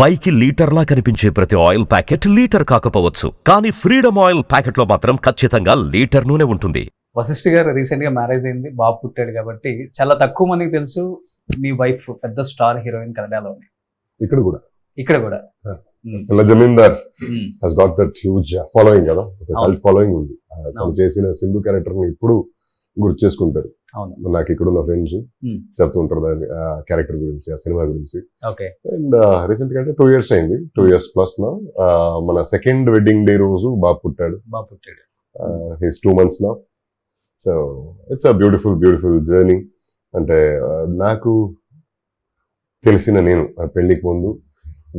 పైకి లీటర్లా కనిపించే ప్రతి ఆయిల్ ప్యాకెట్ లీటర్ కాకపోవచ్చు, కానీ ఫ్రీడమ్ ఆయిల్ ప్యాకెట్లో మాత్రం ఖచ్చితంగా లీటర్ నూనె ఉంటుంది. వశిష్ఠ గారు రీసెంట్ గా మ్యారేజ్ అయింది, బాబు పుట్టాడు కాబట్టి చాలా తక్కువ మందికి తెలుసు మీ వైఫ్ పెద్ద స్టార్ హీరోయిన్ కన్నడలో. ఇక్కడ కూడా Yeah. Zamindar has got that huge following కదా, కల్ట్ ఫాలోయింగ్ ఉంది. తను చేసిన సింధు క్యారెక్టర్ ని ఇప్పుడు గుర్తు చేసుకుంటారు. నాకు ఇక్కడ ఉన్న ఫ్రెండ్స్ చెప్తూ ఉంటారు దాని క్యారెక్టర్ గురించి, ఆ సినిమా గురించి. అండ్ రీసెంట్ గా అంటే 2 years అయింది, 2 years ప్లస్ నా. మన సెకండ్ వెడ్డింగ్ డే రోజు బాబు పుట్టాడు. హిస్ 2 months నా. So it's a beautiful journey. అంటే నాకు తెలిసిన నేను పెళ్లికి ముందు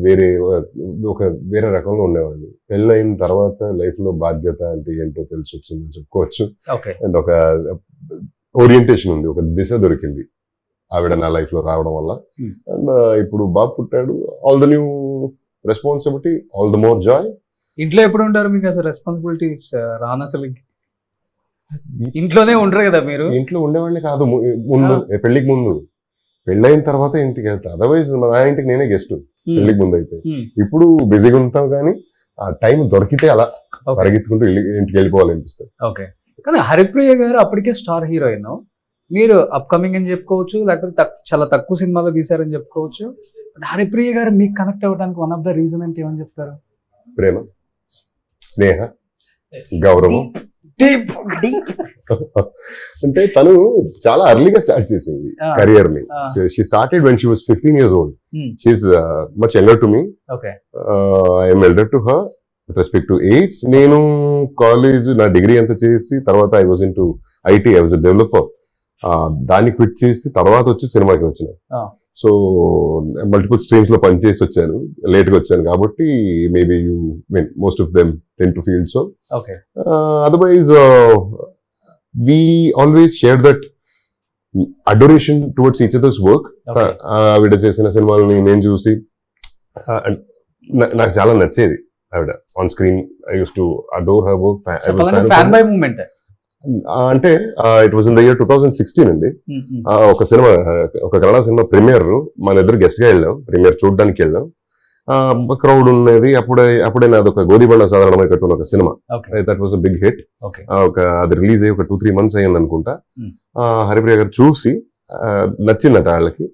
వేరే రకంలో ఉండేవాడిని. పెళ్ళైన తర్వాత లైఫ్ లో బాధ్యత అంటే ఏంటో తెలిసి వచ్చిందని చెప్పుకోవచ్చు. అండ్ ఒక ఓరియంటేషన్ ఉంది, ఒక దిశ దొరికింది ఆవిడ నా లైఫ్ లో రావడం వల్ల. అండ్ ఇప్పుడు బాబు పుట్టాడు. All the new responsibility, all the more Joy. ఇంట్లో ఎప్పుడు ఉంటారు మీకు అసలు రెస్పాన్సిబిలిటీస్ రాను? అసలు ఇంట్లోనే ఉండరు కదా మీరు? ఇంట్లో ఉండేవాడిని కాదు ముందు, పెళ్లికి ముందు. పెళ్ళైన తర్వాత ఇంటికి వెళ్తా, అదర్వైజ్ నా ఇంటికి నేనే గెస్ట్ పెళ్లికి ముందు అయితే. ఇప్పుడు బిజీగా ఉంటాం కానీ ఆ టైం దొరికితే అలా పరిగెత్తుకుంటూ ఇంటికి వెళ్ళిపోవాలనిపిస్తుంది. ఓకే, కానీ హరిప్రియ గారు అప్పటికే స్టార్ హీరోయిన్, మీరు అప్కమింగ్ అని చెప్పుకోవచ్చు, లేకపోతే చాలా తక్కువ సినిమాలో తీశారని చెప్పుకోవచ్చు. హరిప్రియ గారు మీకు కనెక్ట్ అవ్వడానికి వన్ ఆఫ్ ద రీజన్ అంటే ఏమని చెప్తారు? ప్రేమ, స్నేహ, గౌరవం. అంటే తను చాలా అర్లీగా స్టార్ట్ చేసింది కెరియర్ ని. She started when she was 15 years old. She is much younger to me. I am elder to her with respect to age. నేను కాలేజ్ నా డిగ్రీ అంతా చేసి తర్వాత I was in to IT, I was a developer. దాన్ని quit చేసి తర్వాత వచ్చి సినిమాకి వచ్చిన. సో మల్టిపుల్ స్ట్రీమ్స్ లో పనిచేసి వచ్చాను, లేట్ గా వచ్చాను కాబట్టి maybe you mean most of them ten to feel so. Otherwise we always share that adoration towards each other's work. ఆవిడ చేసిన సినిమాలని నేను చూసి నాకు చాలా నచ్చేది ఆవిడ on screen. I used to adore her work. Fan boy moment అంటే it was in the year 2016 అండి. ఒక సినిమా, ఒక కన్నడ సినిమా ప్రీమియర్ మన ఇద్దరు గెస్ట్ గా వెళ్ళాం, ప్రీమియర్ చూడడానికి వెళ్ళాం. క్రౌడ్ ఉన్నది. అప్పుడే నాది ఒక గోదిబండ సాధారణమై కట్టుకున్న ఒక cinema, that was a big hit. అది రిలీజ్ అయ్యి ఒక 2-3 months అయ్యింది అనుకుంటా. హరిప్రియ గారు చూసి నచ్చిందట వాళ్ళకి.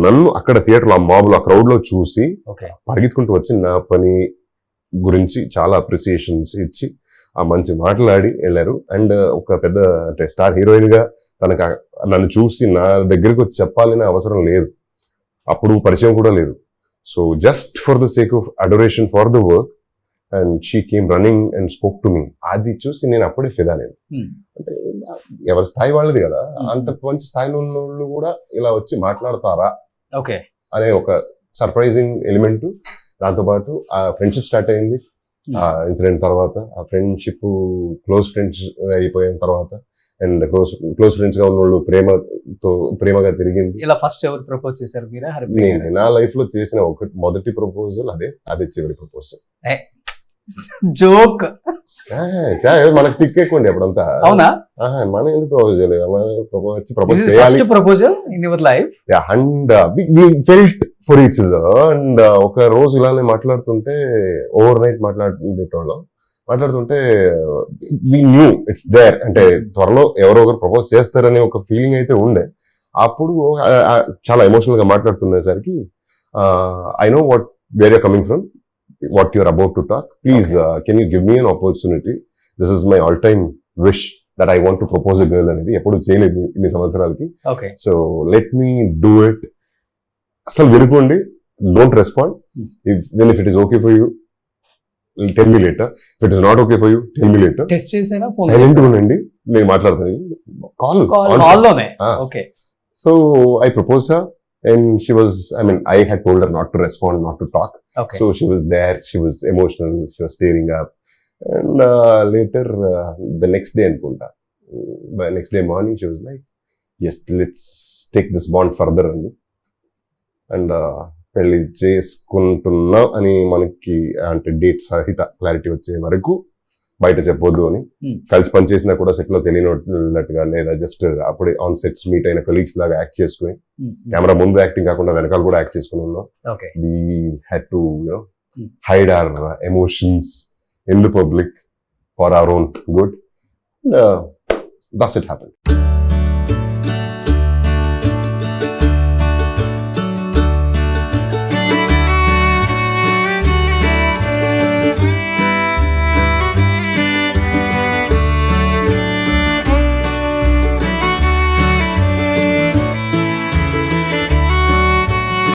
నన్ను అక్కడ థియేటర్ లో, ఆ మాబ్ లో, ఆ క్రౌడ్ లో చూసి పరిగెత్తుకుంటూ వచ్చి నా పని గురించి చాలా అప్రిసియేషన్స్ ఇచ్చి ఆ మంచి మాట్లాడి వెళ్ళారు. అండ్ ఒక పెద్ద అంటే స్టార్ హీరోయిన్ గా తనకు నన్ను చూసి నా దగ్గరికి వచ్చి చెప్పాలనే అవసరం లేదు, అప్పుడు పరిచయం కూడా లేదు. So just for the sake of adoration for the work, and she came running and spoke to me. అది చూసి నేను అప్పుడే ఫిదా. నేను అంటే ఎవరి స్థాయి వాళ్ళది కదా, అంత మంచి స్థాయిలో ఉన్న వాళ్ళు కూడా ఇలా వచ్చి మాట్లాడతారా అనే ఒక సర్ప్రైజింగ్ ఎలిమెంట్. దాంతోపాటు ఆ ఫ్రెండ్షిప్ స్టార్ట్ అయింది ఆ ఇన్సిడెంట్ తర్వాత. ఆ ఫ్రెండ్షిప్ క్లోజ్ ఫ్రెండ్స్ అయిపోయిన తర్వాత అండ్ క్లోజ్ ఫ్రెండ్స్ గా ఉన్న వాళ్ళు ప్రేమగా తిరిగింది. ఇలా ఫస్ట్ ఎవరు ప్రపోజ్ చేశారు మీరా? నేను నా లైఫ్ లో చేసిన మొదటి ప్రపోజల్ అదే చివరి ప్రపోజల్. జోక్ మనకు తిక్కేకండి అప్పుడంతా. అవునా? మనం ఎందుకు ప్రపోజ్ చేయలేదు? ప్రపోజ్ చేయాలి proposal in your life. And we felt for each other. And ఒక రోజు ఇలానే మాట్లాడుతుంటే, ఓవర్ నైట్ మాట్లాడుతుంటే వి న్యూ ఇట్స్ దేర్. అంటే త్వరలో ఎవరో ఒకరు ప్రపోజ్ చేస్తారనే ఒక ఫీలింగ్ అయితే ఉండే. అప్పుడు చాలా ఎమోషనల్ గా మాట్లాడుతునేసరికి I know where you're coming from, what you're about to talk. Please, can you give me an opportunity? This is my all-time wish that I want to propose a girl అనేది. ఎప్పుడు చేయలేదు ఇన్ని సంవత్సరాలకి. So let me do it. అసలు వినుకోండి, don't respond. If it is okay for you, tell me later. If it is not okay for you, tell me later. Test చేసేనా? Silent ఉండండి, నేను మాట్లాడతాను. కాల్ లోనే. Okay. So I proposed her. And she was, I had told her not to respond, not to talk. So she was there, she was emotional, she was tearing up. And later, the next day, by next day morning, she was like, yes, let's take this bond further. And పెళ్లి చేసుకుంటున్నా అని మనకి అంటే date సహిత clarity వచ్చే వరకు బయట చెప్పొద్దు అని. Hmm. కలిసి పని చేసినా కూడా సెట్ లో తెలియనట్టుగా లేదా జస్ట్ అప్పుడే ఆన్ సెట్స్ మీట్ అయిన కొలీగ్స్ లాగా యాక్ట్ చేసుకుని, కెమెరా ముందు యాక్టింగ్ కాకుండా వెనకాల కూడా యాక్ట్ చేసుకుని ఉన్నాం. Okay. We had to, Hmm. hide our emotions in the public for our own good. Thus it happened.